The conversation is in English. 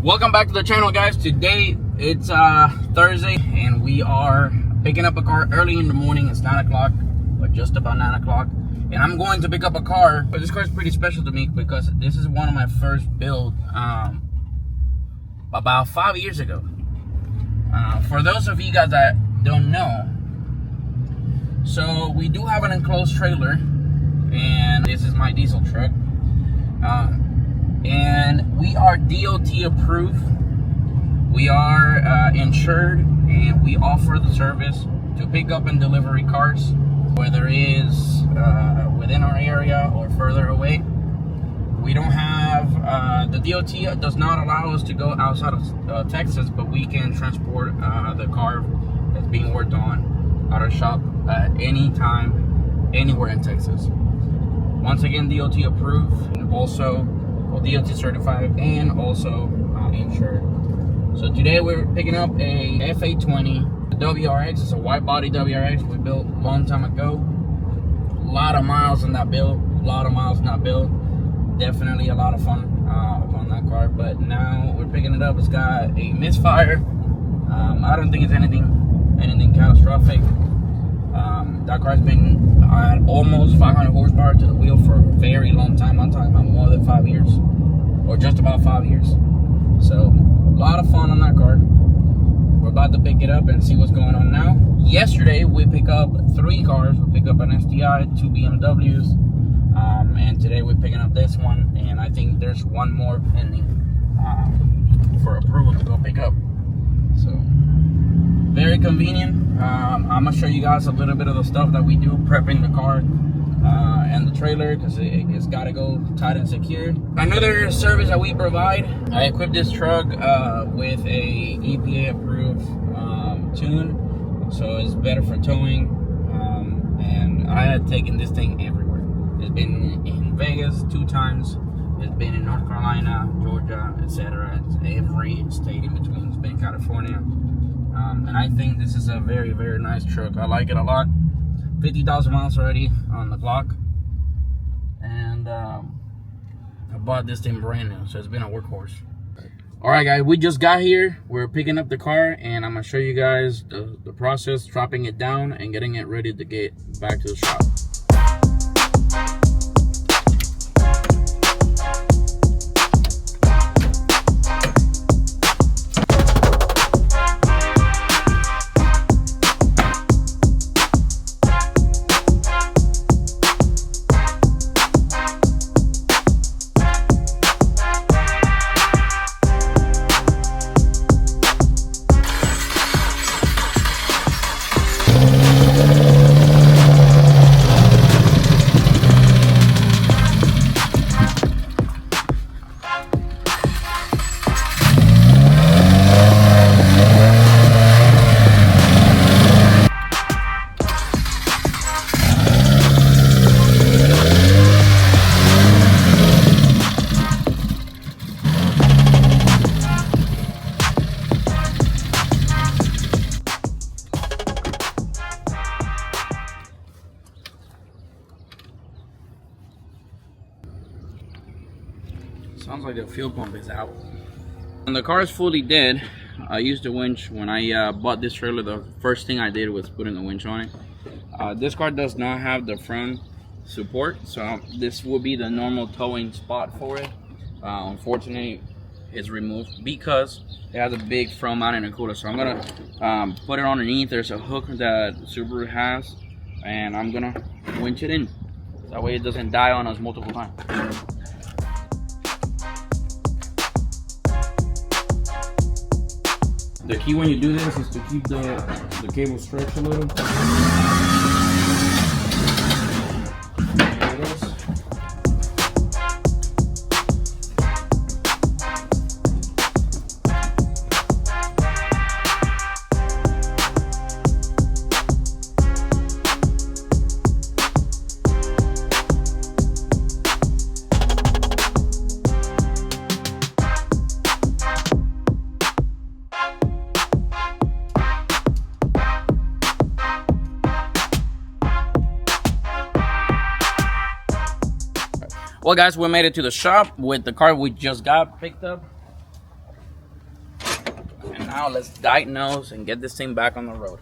Welcome back to the channel, guys. Today it's Thursday and we are picking up a car early in the morning. It's 9 o'clock, but just about 9 o'clock, and I'm going to pick up a car. But this car is pretty special to me because this is one of my first build about 5 years ago. For those of you guys that don't know, so we do have an enclosed trailer, and this is my diesel truck. And we are DOT approved. We are insured, and we offer the service to pick up and delivery cars, whether it is within our area or further away. We don't have, the DOT does not allow us to go outside of Texas, but we can transport the car that's being worked on out of shop at any time, anywhere in Texas. Once again, DOT approved, and also DOT certified, and also insured. So today we're picking up a F820 WRX. It's a wide body WRX we built a long time ago. A lot of miles on that build. Definitely a lot of fun on that car. But now we're picking it up. It's got a misfire. I don't think it's anything catastrophic. That car's been at almost 500 horsepower to the wheel for a very long time. I'm talking about more than 5 years, or just about 5 years. So a lot of fun on that car. We're about to pick it up and see what's going on now. Yesterday we picked up 3 cars. We picked up an STI, 2 BMWs, and today we're picking up this one. And I think there's one more pending for approval to go pick up. So very convenient. I'm gonna show you guys a little bit of the stuff that we do prepping the car and the trailer, because it's got to go tight and secured. Another service that we provide, I equipped this truck with a EPA approved tune, so it's better for towing, and I had taken this thing everywhere. It's been in Vegas 2 times, it's been in North Carolina, Georgia, etc. Every state in between. It's been California. And I think this is a very, very nice truck. I like it a lot. 50,000 miles already on the clock. And I bought this thing brand new, so it's been a workhorse. Alright guys, we just got here. We're picking up the car, and I'm going to show you guys the process, dropping it down and getting it ready to get back to the shop. Sounds like the fuel pump is out. And the car is fully dead. I used the winch. When I bought this trailer, the first thing I did was putting a winch on it. This car does not have the front support, so this will be the normal towing spot for it. Unfortunately, it's removed because it has a big front mount and a cooler. So I'm gonna put it underneath. There's a hook that Subaru has, and I'm gonna winch it in. That way it doesn't die on us multiple times. The key when you do this is to keep the cable stretched a little. There it is. Well guys, we made it to the shop with the car we just got picked up. And now let's diagnose and get this thing back on the road.